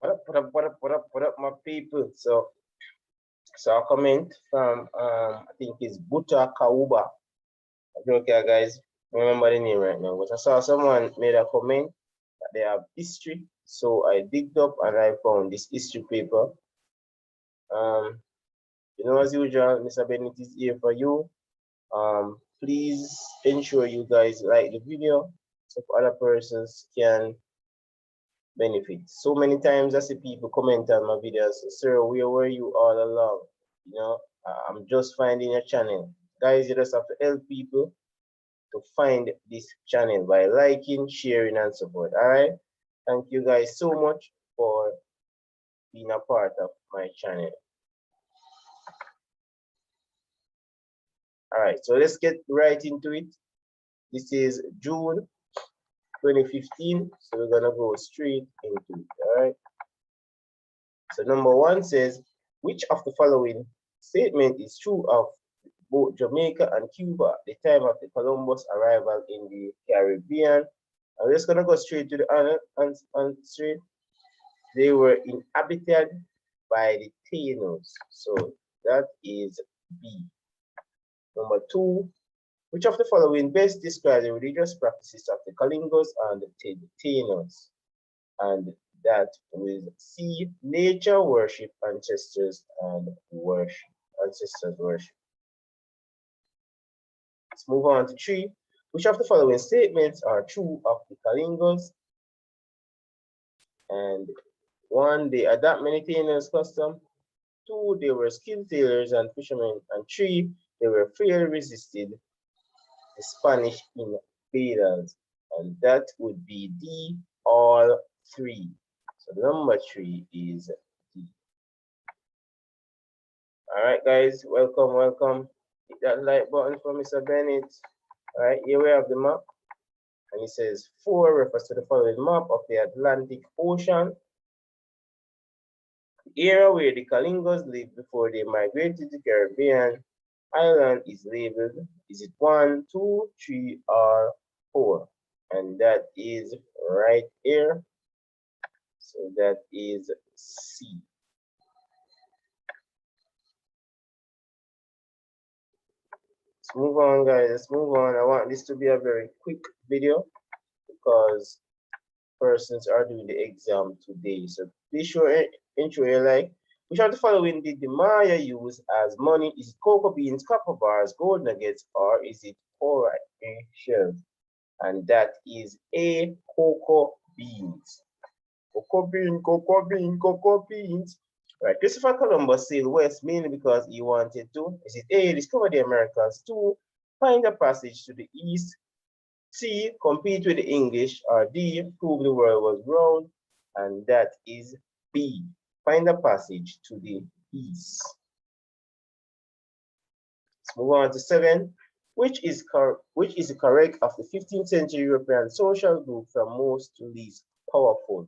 What up, my people? So a comment from I think it's Buta Kauba. Okay, guys, remember the name right now. But I saw someone made a comment that they have history, so I digged up and I found this history paper. As usual, Mr. Bennett is here for you. Please ensure you guys like the video so other persons can benefit. So many times I see people comment on my videos, sir, where were you all along? I'm just finding your channel. Guys, you just have to help people to find this channel by liking, sharing, and support. All right. Thank you guys so much for being a part of my channel. All right, so let's get right into it. This is June 2015, so we're gonna go straight into it. All right. So number one says, which of the following statement is true of both Jamaica and Cuba at the time of the Columbus arrival in the Caribbean? I'm just gonna go straight to the answer straight. They were inhabited by the Taínos, so that is B. Number two, which of the following best describes the religious practices of the Colingos and the Taínos? And that was C, nature worship, ancestors and worship, ancestors worship. Let's move on to three. Which of the following statements are true of the Colingos? And one, they adapt many Taínos' custom. Two, they were skilled sailors and fishermen. And three, they were freely resisted the Spanish invaders. And that would be D, all three. So number three is D. All right, guys, welcome. Hit that like button for Mr. Bennett. All right, here we have the map. And it says 4 refers to the following map of the Atlantic Ocean. The area where the Colingos lived before they migrated to the Caribbean island is labeled, is it 1, 2, 3, or 4? And that is right here. So that is C. Let's move on, guys. Let's move on. I want this to be a very quick video because persons are doing the exam today. So please ensure you like. Which of the following did the Maya use as money? Is it cocoa beans, copper bars, gold nuggets, or is it coral shells? And that is A, cocoa beans. Cocoa beans. Right, Christopher Columbus sailed west mainly because he wanted to. Is it A, discover the Americas? 2, find a passage to the east? C, compete with the English? Or D, prove the world was round? And that is B, find a passage to the east. Let's move on to 7. Which is the correct of the 15th century European social group from most to least powerful?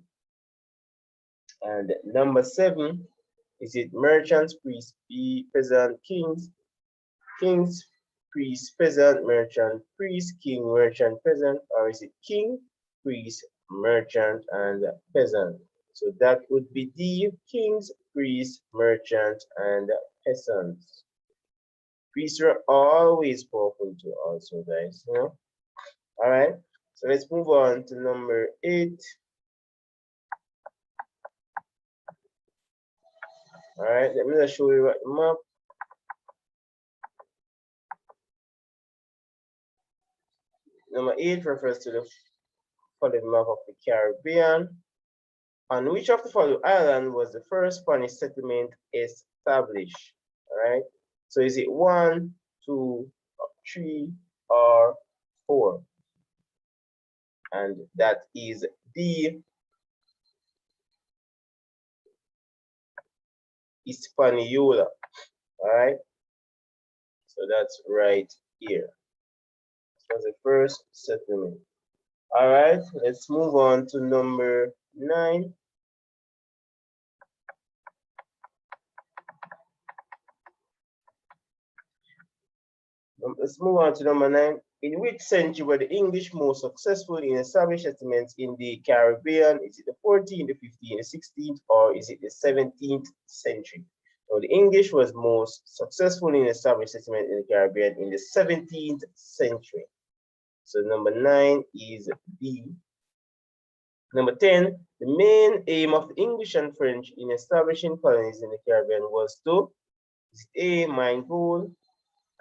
And number 7, is it merchants, priests, peasant, kings, priest, peasant, merchant, priest, king, merchant, peasant, or is it king, priest, merchant, and peasant? So that would be D, kings, priests, merchant, and peasants. Priests are always powerful too also, guys, All right, so let's move on to number 8. All right, let me just show you the map. Number 8 refers to the following map of the Caribbean. On which of the following island was the first Spanish settlement established? All right, so is it 1, 2, 3, or 4? And that is D, Hispaniola. All right, so that's right here. This was the first settlement. All right, let's move on to number 9. Let's move on to number 9. In which century were the English most successful in establishing settlements in the Caribbean? Is it the 14th, the 15th, the 16th, or is it the 17th century? So the English was most successful in establishing settlements in the Caribbean in the 17th century. So number 9 is B. Number 10, the main aim of the English and French in establishing colonies in the Caribbean was to, is it A, mine gold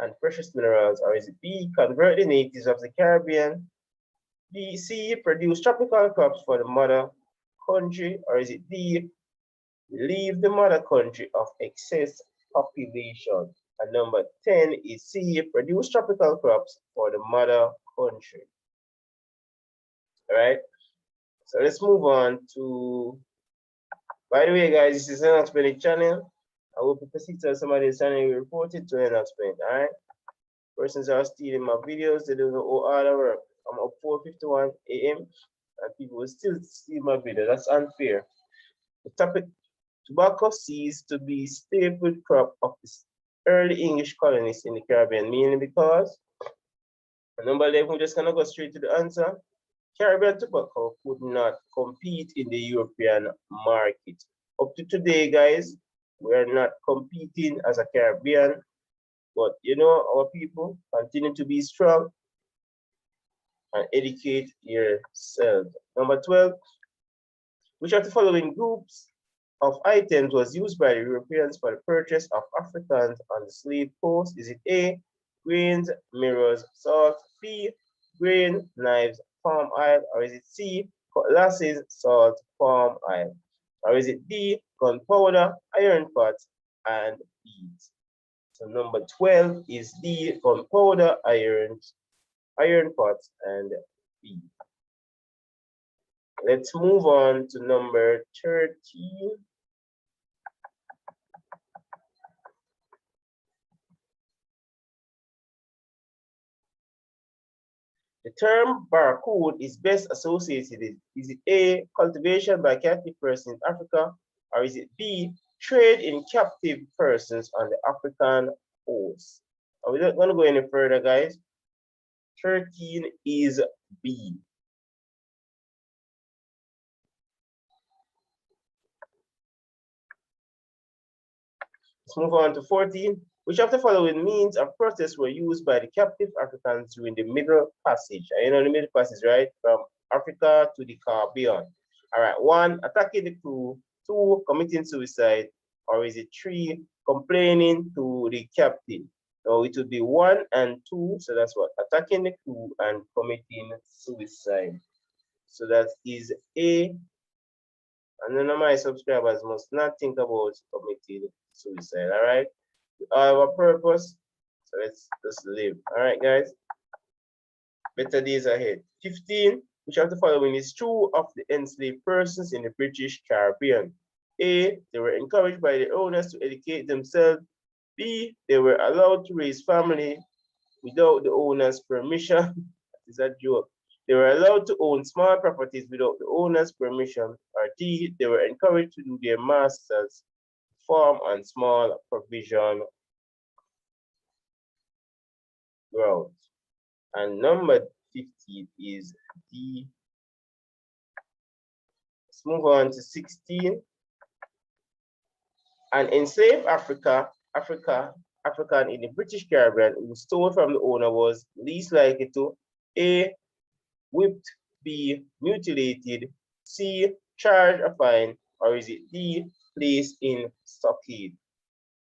and precious minerals, or is it B, convert the natives of the Caribbean, B, C, produce tropical crops for the mother country, or is it D, relieve the mother country of excess population? And number 10 is C, produce tropical crops for the mother country. All right, so let's move on to, by the way, guys, this is Lenox Bennett channel. I hope you proceed to somebody's channel you reported to Lenox Bennett, all right? Persons are stealing my videos, they don't know all the work. I'm up 4:51 a.m. and people will still steal my video. That's unfair. The topic, tobacco ceased to be staple crop of the early English colonists in the Caribbean, mainly because, number 11, we're just gonna go straight to the answer. Caribbean tobacco could not compete in the European market. Up to today, guys, we are not competing as a Caribbean, but you know, our people continue to be strong and educate yourself. Number 12, which of the following groups of items was used by the Europeans for the purchase of Africans on the slave coast? Is it A, grains, mirrors, salt, B, grain, knives, palm oil, or is it C, cutlasses, salt, palm oil, or is it D, gunpowder, iron pots, and beads? So number 12 is D, gunpowder, iron pots, and beads. Let's move on to number 13. The term barcode is best associated with, is it A, cultivation by captive persons in Africa, or is it B, trade in captive persons on the African coast? Are we not going to go any further, guys? 13 is B. Let's move on to 14. Which of the following means of protest were used by the captive Africans during the Middle Passage? And you know the Middle Passage, right? From Africa to the Caribbean. All right, 1, attacking the crew. 2, committing suicide. Or is it 3, complaining to the captain? So it would be 1 and 2. So that's what? Attacking the crew and committing suicide. So that is A. And none of my subscribers must not think about committing suicide. All right. I have a purpose, so let's just live. All right, guys. Better days ahead. 15. Which of the following is true of the enslaved persons in the British Caribbean? A, they were encouraged by their owners to educate themselves. B, they were allowed to raise family without the owner's permission. That is a joke. They were allowed to own small properties without the owner's permission. Or D, they were encouraged to do their masters' farm on small provision grounds. And number 15 is D. Let's move on to 16. An enslaved African in the British Caribbean who stole from the owner was least likely to A, whipped, B, mutilated, C, charged a fine, or is it D, placed in stockade?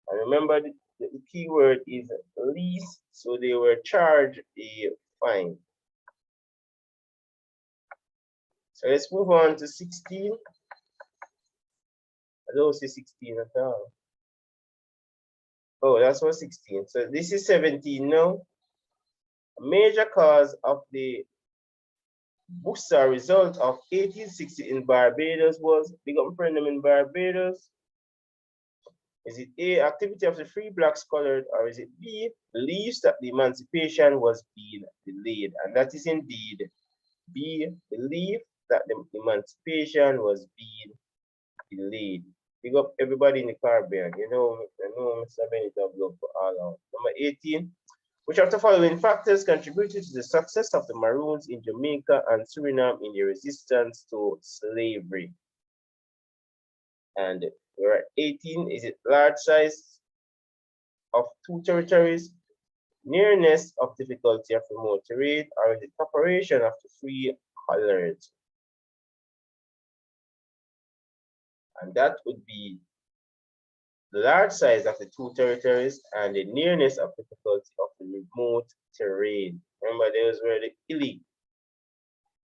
And remember the key word is least, so they were charged a fine. So let's move on to 16. I don't see 16 at all. Oh, that's what 16. So this is 17 now. A major cause of the Bussa result of 1860 in Barbados was, big up friend in Barbados. Is it A, activity of the free blacks colored, or is it B, beliefs that the emancipation was being delayed? And that is indeed B, belief that the emancipation was being delayed. Big up everybody in the Caribbean. You know Mr. Bennett of love for all out. Number 18, Which of the following factors contributed to the success of the Maroons in Jamaica and Suriname in their resistance to slavery? And we're at 18. Is it large size of two territories, nearness of difficulty of remote trade, or is it cooperation of the free colored? And that would be the large size of the two territories and the nearness of difficulty of the remote terrain. Remember, those were the hilly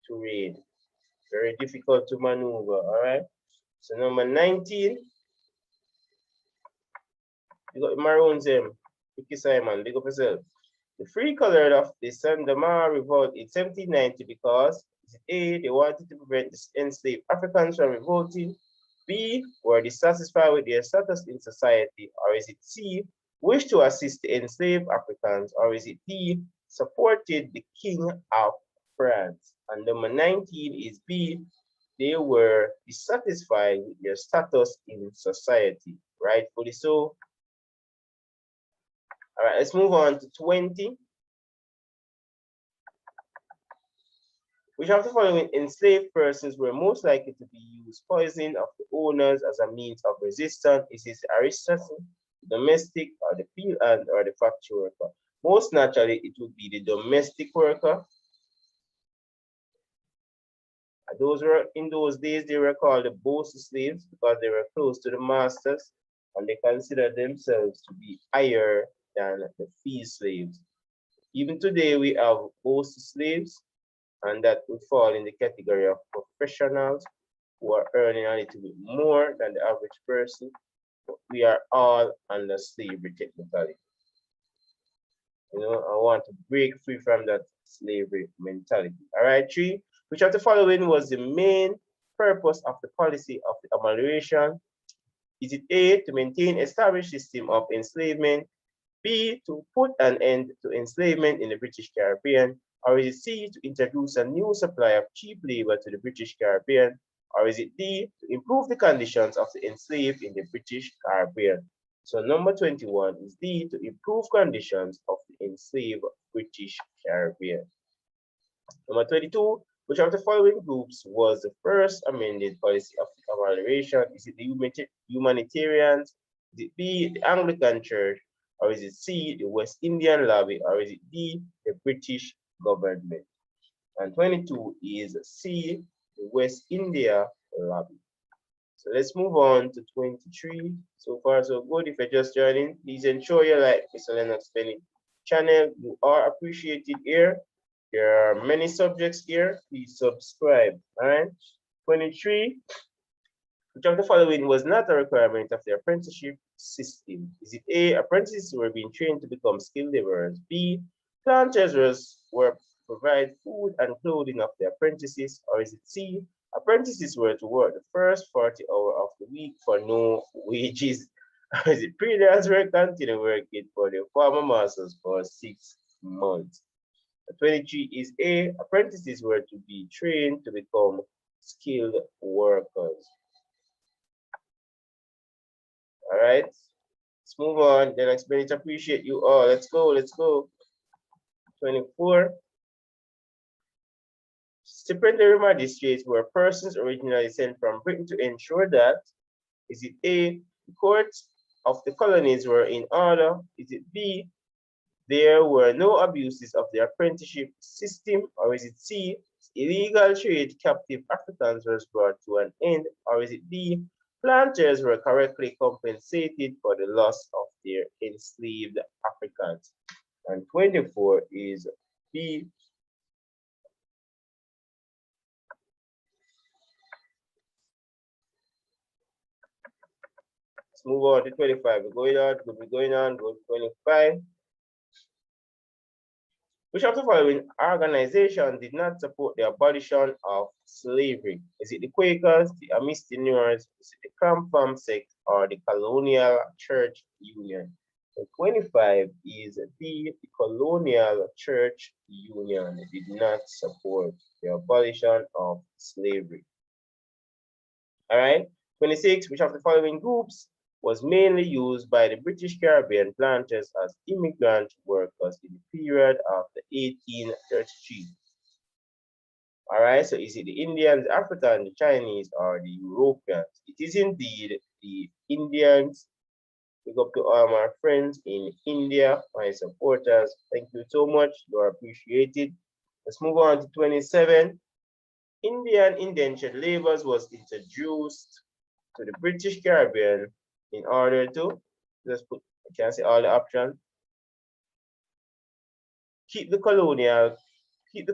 terrain, very difficult to maneuver. All right. So number 19, you got the Maroons. Vicky Simon, big up yourself. The free colored of the Sandama revolt in 1790 because A, they wanted to prevent the enslaved Africans from revolting. B, were dissatisfied with their status in society, or is it C, wish to assist the enslaved Africans, or is it D, supported the King of France? And number 19 is B, they were dissatisfied with their status in society, rightfully so. All right, let's move on to 20. Which of the following enslaved persons were most likely to be used poison of the owners as a means of resistance? Is it aristocracy, domestic, or the field hand, or the factory worker? Most naturally, it would be the domestic worker. And those were, in those days, they were called the boss slaves because they were close to the masters and they considered themselves to be higher than the field slaves. Even today, we have boss slaves, and that would fall in the category of professionals who are earning a little bit more than the average person. But we are all under slavery technically. You know, I want to break free from that slavery mentality. All right, 3. Which of the following was the main purpose of the policy of the amelioration? Is it A, to maintain established system of enslavement, B, to put an end to enslavement in the British Caribbean, or is it C, to introduce a new supply of cheap labor to the British Caribbean, or is it D, to improve the conditions of the enslaved in the British Caribbean? So number 21 is D, to improve conditions of the enslaved British Caribbean. Number 22, which of the following groups was the first amended policy of the amelioration? Is it the humanitarians? Is it B, the Anglican Church? Or is it C, the West Indian Lobby? Or is it D, the British government? And 22 is C, the West India Lobby. So let's move on to 23. So far, so good. If you're just joining, please ensure you like Mr. Lenox Bennett channel. You are appreciated here. There are many subjects here. Please subscribe. All right. 23. Which of the following was not a requirement of the apprenticeship system? Is it A, apprentices were being trained to become skilled laborers? B, planters were provide food and clothing of the apprentices? Or is it C, apprentices were to work the first 40 hours of the week for no wages? Or is it pre-dance were continue working for the former masters for 6 months? 23 is A, apprentices were to be trained to become skilled workers. All right, let's move on. The next minute, appreciate you all. Let's go, let's go. 24. Stipendiary magistrates were persons originally sent from Britain to ensure that, is it A, the courts of the colonies were in order? Is it B, there were no abuses of the apprenticeship system? Or is it C, illegal trade captive Africans was brought to an end? Or is it D, planters were correctly compensated for the loss of their enslaved Africans? And 24 is B. Let's move on to 25. We're going on, go to 25. Which of the following organization did not support the abolition of slavery? Is it the Quakers, the Amistineers, is it the Cram sect, or the Colonial Church Union? So 25 is the Colonial Church Union. It did not support the abolition of slavery. All right. 26, which of the following groups was mainly used by the British Caribbean planters as immigrant workers in the period after 1833. All right, so is it the Indians, the Africans, the Chinese, or the Europeans? It is indeed the Indians. Big up to all my friends in India, my supporters. Thank you so much. You are appreciated. Let's move on to 27. Indian indentured labor was introduced to the British Caribbean in order to, let's put, I can't say all the options, keep the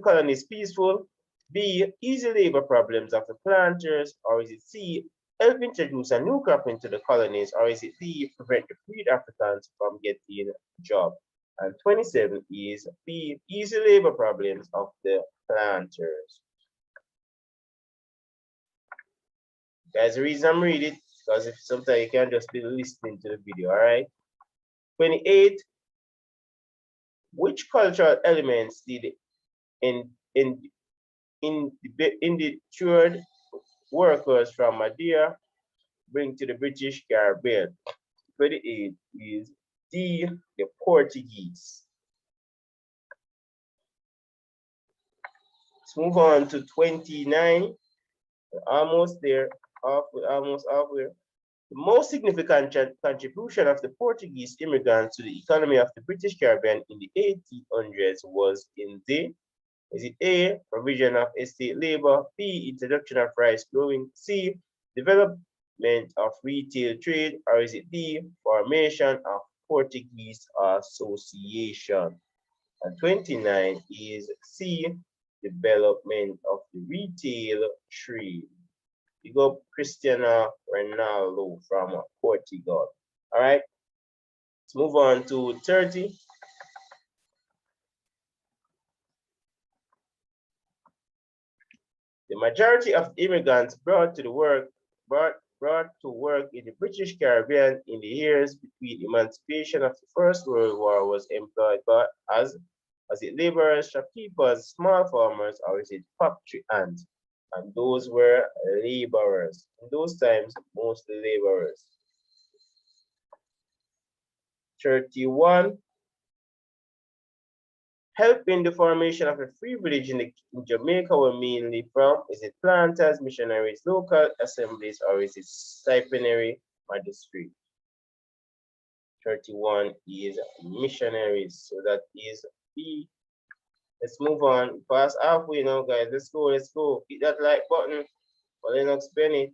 colonies peaceful, B, easy labor problems of the planters, or is it C, help introduce a new crop into the colonies, or is it D, prevent the freed Africans from getting a job? And 27 is B, easy labor problems of the planters. Guys, the reason I'm reading it, because if sometimes you can't just be listening to the video, all right? 28, which cultural elements did indentured workers from Madeira bring to the British Caribbean? 28 is D, the Portuguese. Let's move on to 29. We're almost there, almost halfway. The most significant contribution of the Portuguese immigrants to the economy of the British Caribbean in the 1800s was in the, is it A, provision of estate labor, B, introduction of rice growing, C, development of retail trade, or is it D, formation of Portuguese Association? And 29 is C, development of the retail trade. We go Cristiano Ronaldo from Portugal. All right, let's move on to 30. The majority of immigrants brought to work in the British Caribbean in the years between emancipation of the First World War was employed as it laborers, shopkeepers, small farmers, or is it factory hands? And those were laborers. In those times, mostly laborers. 31. Help in the formation of a free village in Jamaica were mainly from, is it planters, missionaries, local assemblies, or is it stipendary magistrate? 31 is missionaries, so that is B. Let's move on. Past halfway now, guys. Let's go. Hit that like button for Lenox Bennett.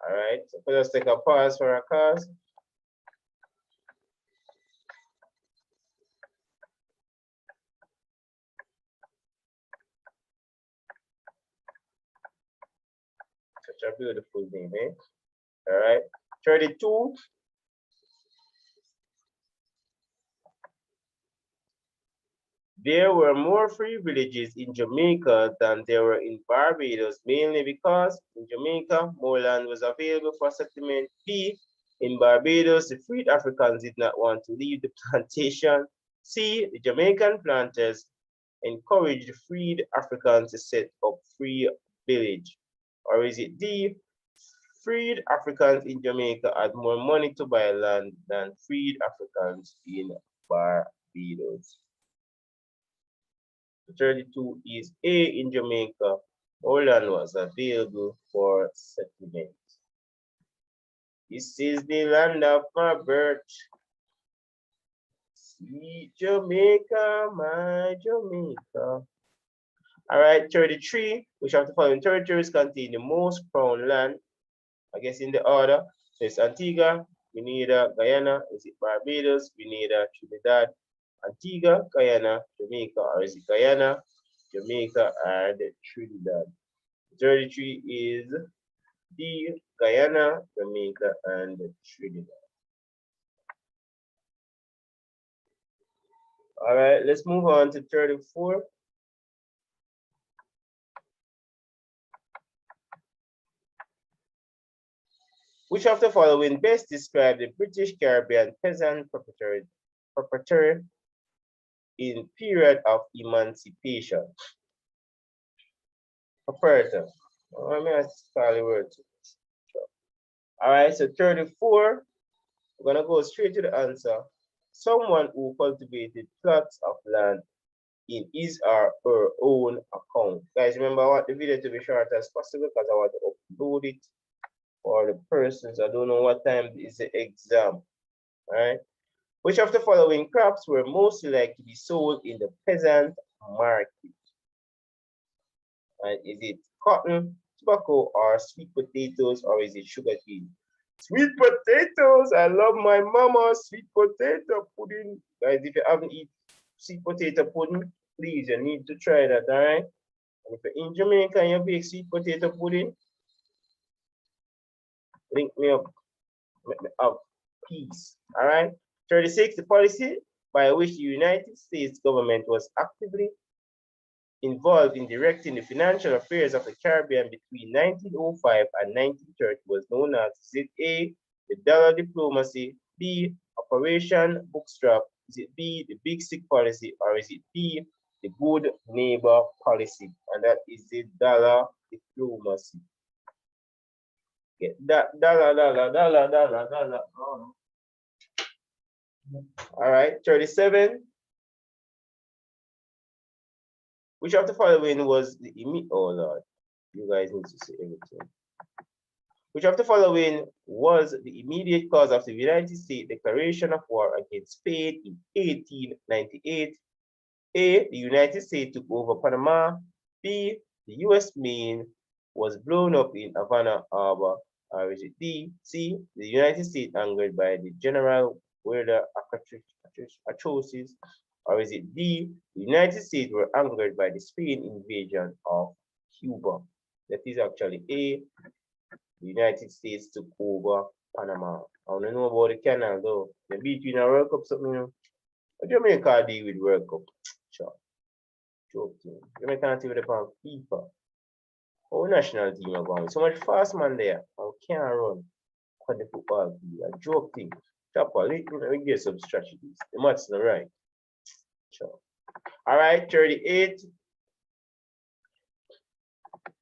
All right, so let's take a pause for our cause. Such a beautiful name, eh? All right, 32. There were more free villages in Jamaica than there were in Barbados, mainly because in Jamaica, more land was available for settlement. B, in Barbados, the freed Africans did not want to leave the plantation. C, the Jamaican planters encouraged the freed Africans to set up free village. Or is it D, freed Africans in Jamaica had more money to buy land than freed Africans in Barbados? 32 is A, in Jamaica, more land was available for settlement. This is the land of my birth. Sweet Jamaica, my Jamaica. All right, 33, which of the following territories contain the most crown land? I guess in the order. So it's Antigua, Grenada, Guyana, is it Barbados, Grenada, Trinidad, Antigua, Guyana, Jamaica, or is it Guyana, Jamaica, and Trinidad? 33 is D, Guyana, Jamaica, and Trinidad. All right, let's move on to 34. Which of the following best describe the British Caribbean peasant proprietor in period of emancipation? Comparative. I mean, that's probably word. All right, so 34, we're gonna go straight to the answer. Someone who cultivated plots of land in his or her own account. Guys, remember, I want the video to be short as possible because I want to upload it for the persons. I don't know what time is the exam. All right. Which of the following crops were most likely to be sold in the peasant market? And is it cotton, tobacco, or sweet potatoes, or is it sugarcane? Sweet potatoes! I love my mama's sweet potato pudding. Guys, if you haven't eaten sweet potato pudding, please, you need to try that, all right? And if you're in Jamaica and you bake sweet potato pudding, link me up. Make me have peace, all right? 36, the policy by which the United States government was actively involved in directing the financial affairs of the Caribbean between 1905 and 1930 was known as, is it A, the dollar diplomacy, B, Operation Bootstrap, is it B, the Big Sick policy, or is it B, the good neighbor policy? And that is the dollar diplomacy. Get that dollar. All right, 37. Which of the following was the oh Lord, you guys need to see everything. Which of the following was the immediate cause of the United States declaration of war against Spain in 1898? A, the United States took over Panama. B, the U.S. Maine was blown up in Havana Harbor. Or is it D, C, the United States angered by the general weather atrocities? Or is it D, the United States were angered by the Spain invasion of Cuba? That is actually A, the United States took over Panama. I don't know about the canal though. The between a World Cup something, you know. What Jamaica deal with World Cup? Sure. Joking. Jamaica team with the FIFA. Our national team are going. So much fast man there. I can't run on the football field. A joke thing. Chopper, we get some strategies. The match's not right. Sure. All right, 38.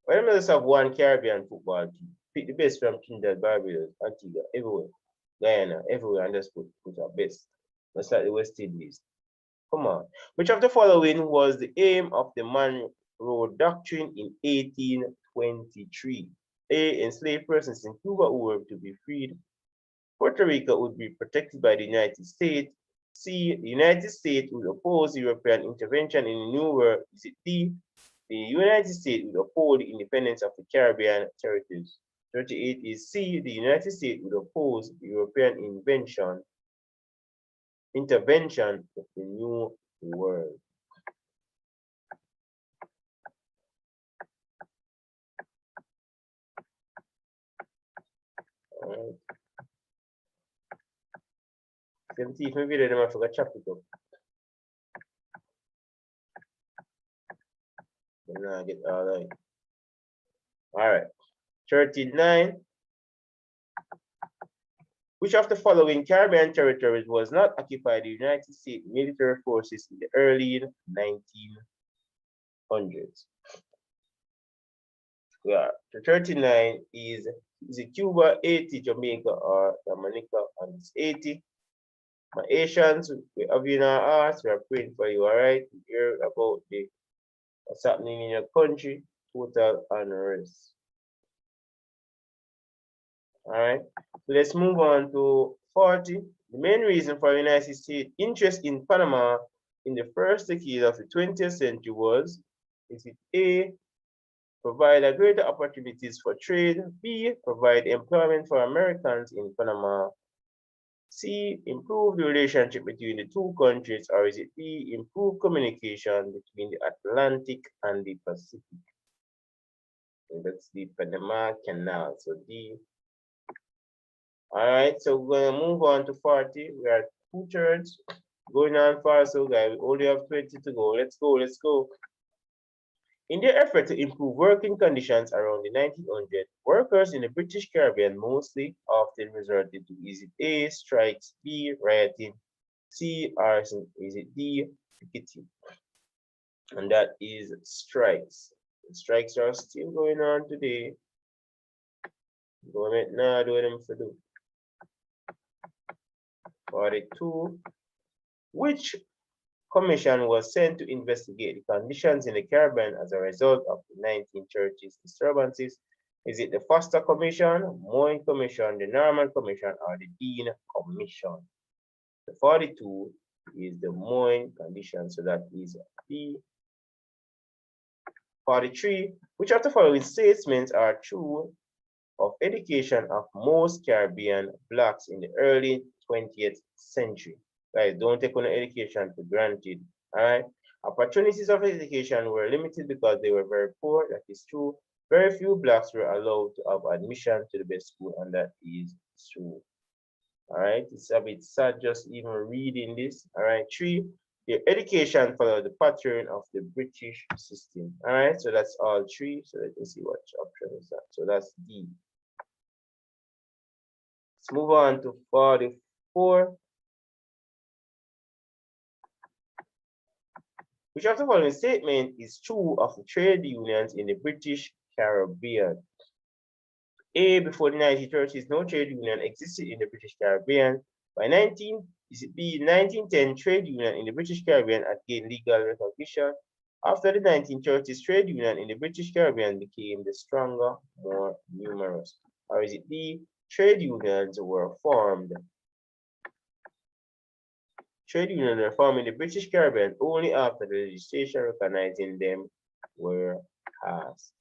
When we just have one Caribbean football team, pick the best from Trinidad, Barbados, Antigua, everywhere, Guyana, everywhere, and just put our best. That's like the West Indies. Come on. Which of the following was the aim of the Monroe Doctrine in 1823? A, enslaved persons in Cuba who were to be freed. Puerto Rico would be protected by the United States. C, the United States would oppose European intervention in the New World. Is it D, the United States would uphold the independence of the Caribbean territories? 38 is C, the United States would oppose European intervention of the New World. All right. 17, maybe they might forget chapter up. Then I get all right. All right. 39. Which of the following Caribbean territories was not occupied by the United States military forces in the early 1900s? Yeah, the 39 is it Cuba, 80, Jamaica, or Dominica, and it's 80. My Asians, we have you in our hearts, we are praying for you, all right? We hear about what's happening in your country, total unrest. All right, so let's move on to 40. The main reason for the United States interest in Panama in the first decade of the 20th century was, is it A, provide a greater opportunities for trade, B, provide employment for Americans in Panama, C, improve the relationship between the two countries, or is it D, improve communication between the Atlantic and the Pacific? And that's the Panama Canal, so D. All right, so we're gonna move on to 40. We are 2/3 going on far, so guys, we only have 20 to go. Let's go. In their effort to improve working conditions around the 1900s, workers in the British Caribbean mostly often resorted to, is it A, strikes, B, rioting, C, arson, is it D, picketing? And that is strikes. The strikes are still going on today. Government now do them for do. 42. Which commission was sent to investigate the conditions in the Caribbean as a result of the 1930s disturbances? Is it the Foster Commission, Moyne Commission, the Norman Commission, or the Dean Commission? The 42 is the Moyne Commission, so that is B. 43. Which of the following statements are true of education of most Caribbean blacks in the early 20th century? Guys, don't take on education for granted. All right. Opportunities of education were limited because they were very poor. That is true. Very few blacks were allowed to have admission to the best school, and that is true. All right. It's a bit sad just even reading this. All right. 3. The education followed the pattern of the British system. All right. So that's all 3. So let me see what option is that. So that's D. Let's move on to 44. Which of the following statement is true of the trade unions in the British Caribbean? A. Before the 1930s, no trade union existed in the British Caribbean. By 1910, trade union in the British Caribbean had gained legal recognition. After the 1930s, trade union in the British Caribbean became the stronger, more numerous. Or is it B? Trade unions were formed. Trade unions were formed in the British Caribbean only after the legislation recognizing them were passed.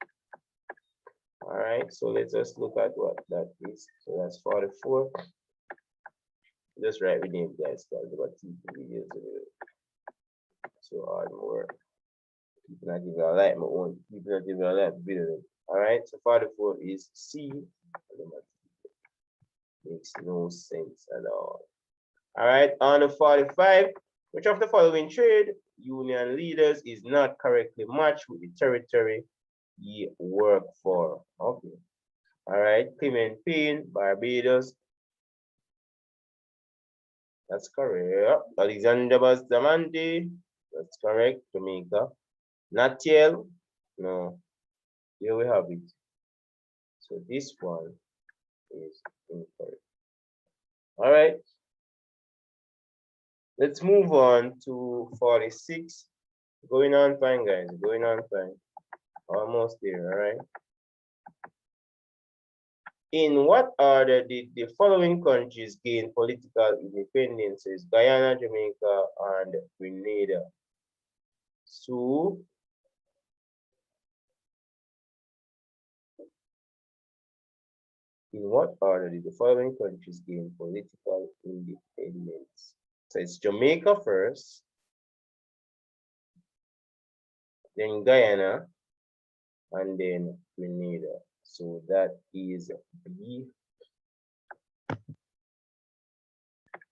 All right, so let's just look at what that is. So that's 44. Just write the name, guys, because about videos. So hard more. People not even like my own. People not even like video. All right, so 44 is C. Makes no sense at all. All right, on to 45. Which of the following trade union leaders is not correctly matched with the territory ye work for? Okay. All right, Clement Payne, Barbados. That's correct. Alexander Bustamante. That's correct. Jamaica. Natiel. No. Here we have it. So this one is incorrect. All right. Let's move on to 46. Going on fine, guys. Going on fine. Almost there, all right? In what order did the following countries gain political independences? Guyana, Jamaica, and Grenada. So, in what order did the following countries gain political independence? So it's Jamaica first, then Guyana, and then Grenada. So that is B.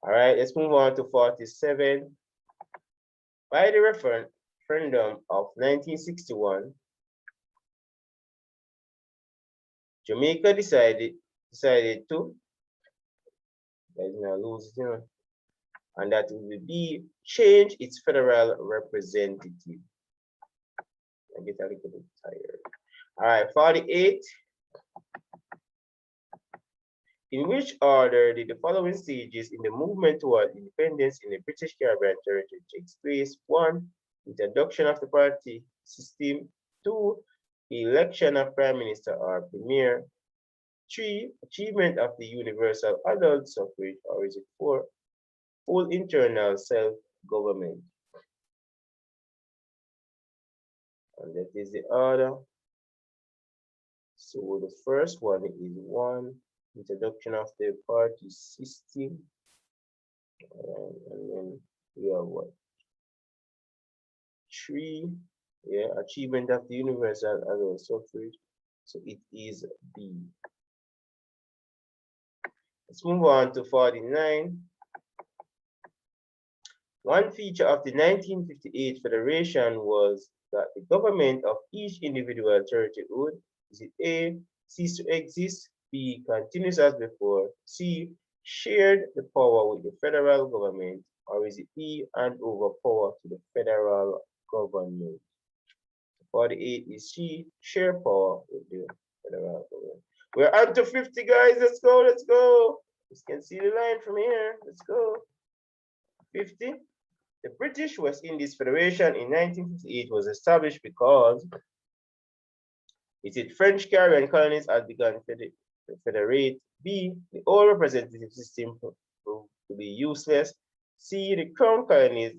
All right, let's move on to 47. By the referendum of 1961, Jamaica decided to, guys now lose, you know, and that will be change its federal representative. I get a little bit tired. All right, 48. In which order did the following stages in the movement toward independence in the British Caribbean territory take place? 1. Introduction of the party system. 2. Election of prime minister or premier. 3. Achievement of the universal adult suffrage, or is it 4? Full internal self-government. And that is the order. So the first one is 1. Introduction of the party system, and then we have what? 3, yeah, achievement of the universal adult suffrage. So it is B. Let's move on to 49. One feature of the 1958 Federation was that the government of each individual territory would, is it A, cease to exist, B, continues as before, C, shared the power with the federal government, or is it E, hand over power to the federal government? 48 is she, share power with the federal government. We're on to 50, guys. Let's go, let's go. You can see the line from here. Let's go. 50. The British West Indies Federation in 1958 was established because its French Caribbean colonies had begun to federate. B, the old representative system proved to be useless. C, the crown colony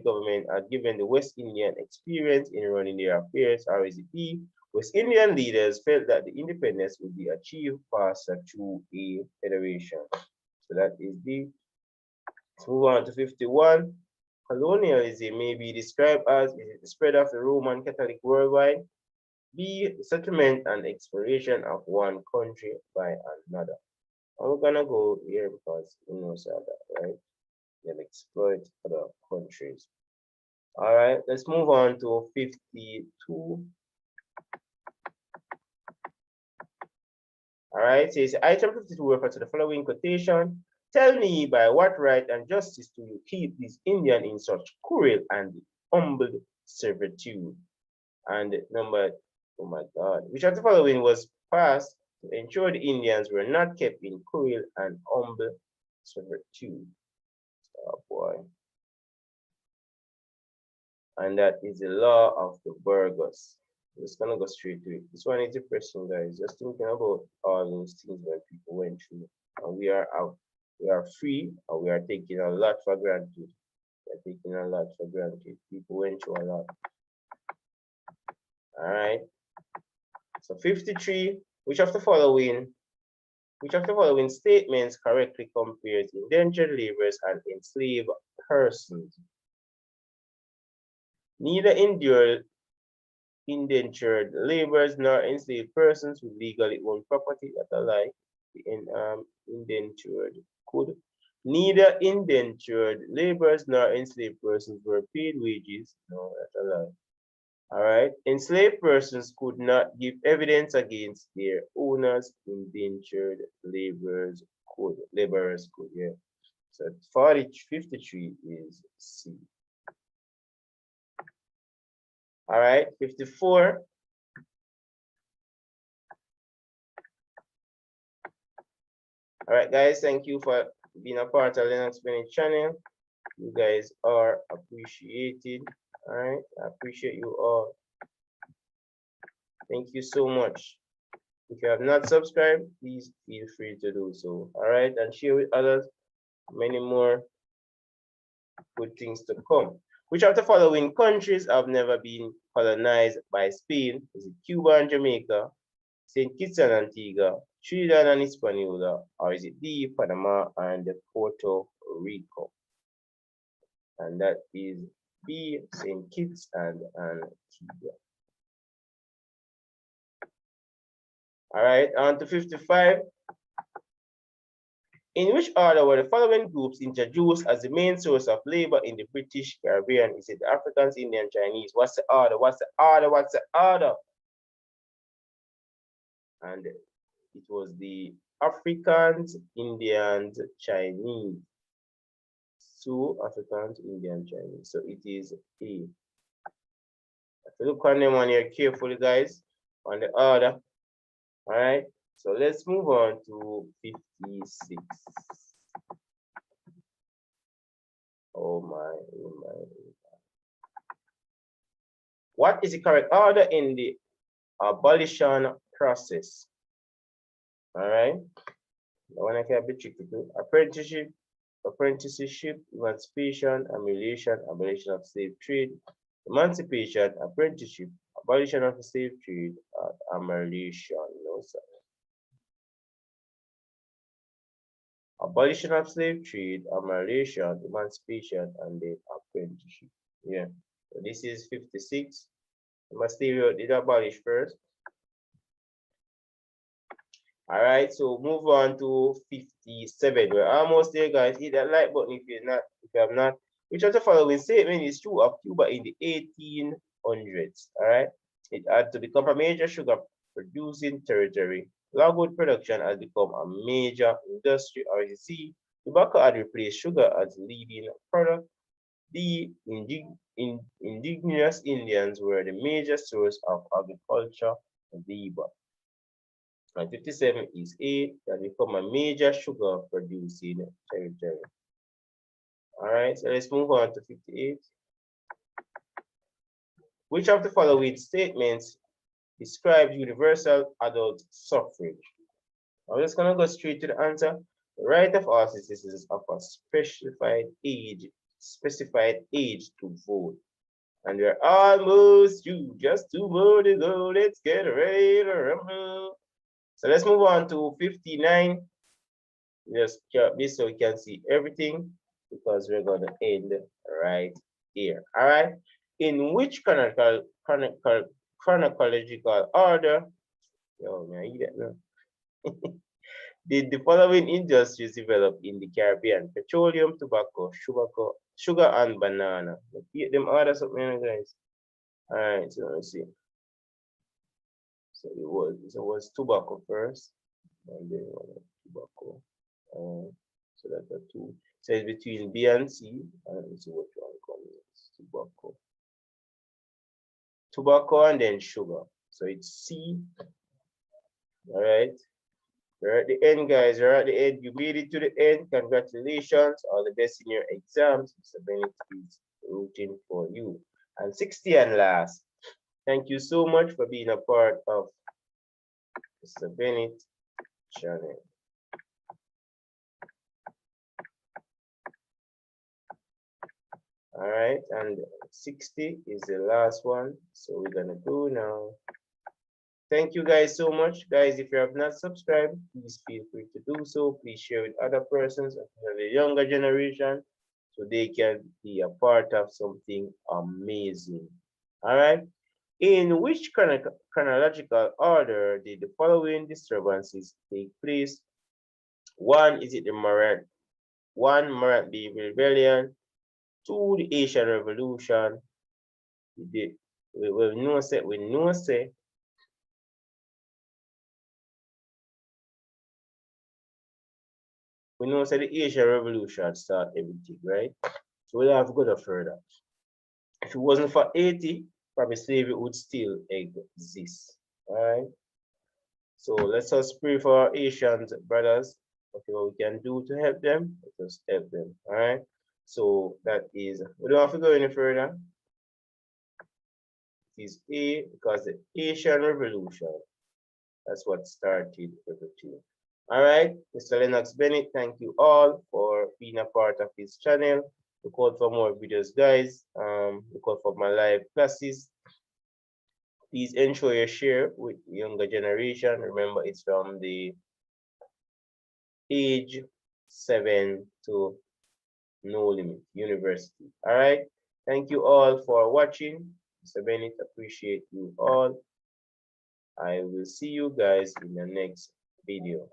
government had given the West Indian experience in running their affairs. Or is it D, West Indian leaders felt that the independence would be achieved faster through a federation. So that is D. Let's move on to 51. Colonialism may be described as the spread of the Roman Catholic worldwide. B, the settlement and exploration of one country by another. And we're gonna go here because we know that, right? Then exploit other countries. All right, let's move on to 52. All right, says item 52 refers to the following quotation. Tell me by what right and justice do you keep these Indians in such cruel and humble servitude? And number, oh my God, which of the following was passed to ensure the Indians were not kept in cruel and humble servitude? Oh boy. And that is the law of the Burgos. I'm just gonna go straight to it. This one is depressing, guys. Just thinking about all those things that people went through. And we are out. We are free, and we are taking a lot for granted. We are taking a lot for granted. People went through a lot. All right. So 53. Which of the following statements correctly compares indentured laborers and enslaved persons? Neither indentured laborers nor enslaved persons who legally own property that are like the indentured could. Neither indentured laborers nor enslaved persons were paid wages. No, that's a lie. All right. Enslaved persons could not give evidence against their owners. Indentured laborers could. Yeah. So 53 is C. All right, 54. All right, guys, thank you for being a part of Lenox Bennett channel. You guys are appreciated. All right, I appreciate you all. Thank you so much. If you have not subscribed, please feel free to do so. All right, and share with others. Many more good things to come. Which of the following countries have never been colonized by Spain? Is it Cuba and Jamaica, St. Kitts and Antigua, Trinidad and Hispaniola, or is it D, Panama and Puerto Rico? And that is B, St. Kitts and Antigua. All right, on to 55. In which order were the following groups introduced as the main source of labor in the British Caribbean? Is it Africans, Indian, Chinese? What's the order? What's the order? What's the order? And it was the Africans, Indians, Chinese. So Africans, Indian, Chinese. So it is A. If you look on them on here carefully, guys, on the order. All right. So let's move on to 56. Oh my. What is the correct order in the abolition process? All right. The one I can be tricky to. Apprenticeship, emancipation, emulation, abolition of slave trade, emancipation, apprenticeship, abolition of the slave trade, emulation. No, sir. Abolition of slave trade, emulation, emancipation, and then apprenticeship. Yeah. So this is 56. Material did abolish first. All right, so move on to 57. We're almost there, guys. Hit that like button if you have not. Which of the following statement is true of Cuba in the 1800s? All right, it had to become a major sugar producing territory. Logwood production has become a major industry. Or you see, tobacco had replaced sugar as leading product. The indigenous Indians were the major source of agriculture labor. And 57 is A, that become a major sugar producing territory. All right, so let's move on to 58. Which of the following statements describe universal adult suffrage? I'm just gonna go straight to the answer. The right of all citizens of a specified age to vote. And we're almost due, just 2 more to go. Let's get ready to rumble. So let's move on to 59. Just cap this so we can see everything because we're gonna end right here. All right. In which chronological order? Yo, man, you get no. Did the following industries develop in the Caribbean? Petroleum, tobacco, sugar, and banana. Let's get them orders up, man, guys. All right, so let's see. So it was tobacco first, and then tobacco. So that's a 2. So it's between B and C. And let's see what one comes. Tobacco. Tobacco and then sugar. So it's C. All right. You're at the end, guys. You're at the end. You made it to the end. Congratulations. All the best in your exams. Mr. Bennett is rooting for you. And 60 and last. Thank you so much for being a part of Mr. Bennett channel. All right, and 60 is the last one. So we're gonna go now. Thank you guys so much. Guys, if you have not subscribed, please feel free to do so. Please share with other persons of the younger generation so they can be a part of something amazing. All right. In which chronological order did the following disturbances take place? 1, is it the Marat Rebellion? 2, the Asian Revolution. We know say the Asian Revolution started everything, right? So we'll have to go no further. If it wasn't for 80, probably slavery would still exist. All right. So let's us pray for our Asian brothers. Okay, what we can do to help them, let us help them. All right. So that is, we don't have to go any further. It is A because the Asian Revolution, that's what started everything. All right, Mr. Lenox Bennett, thank you all for being a part of this channel. Look out for more videos, guys. Look out for my live classes. Please ensure you share with the younger generation. Remember, it's from the age 7 to no limit university. All right, thank you all for watching. Mr. Bennett, appreciate you all. I will see you guys in the next video.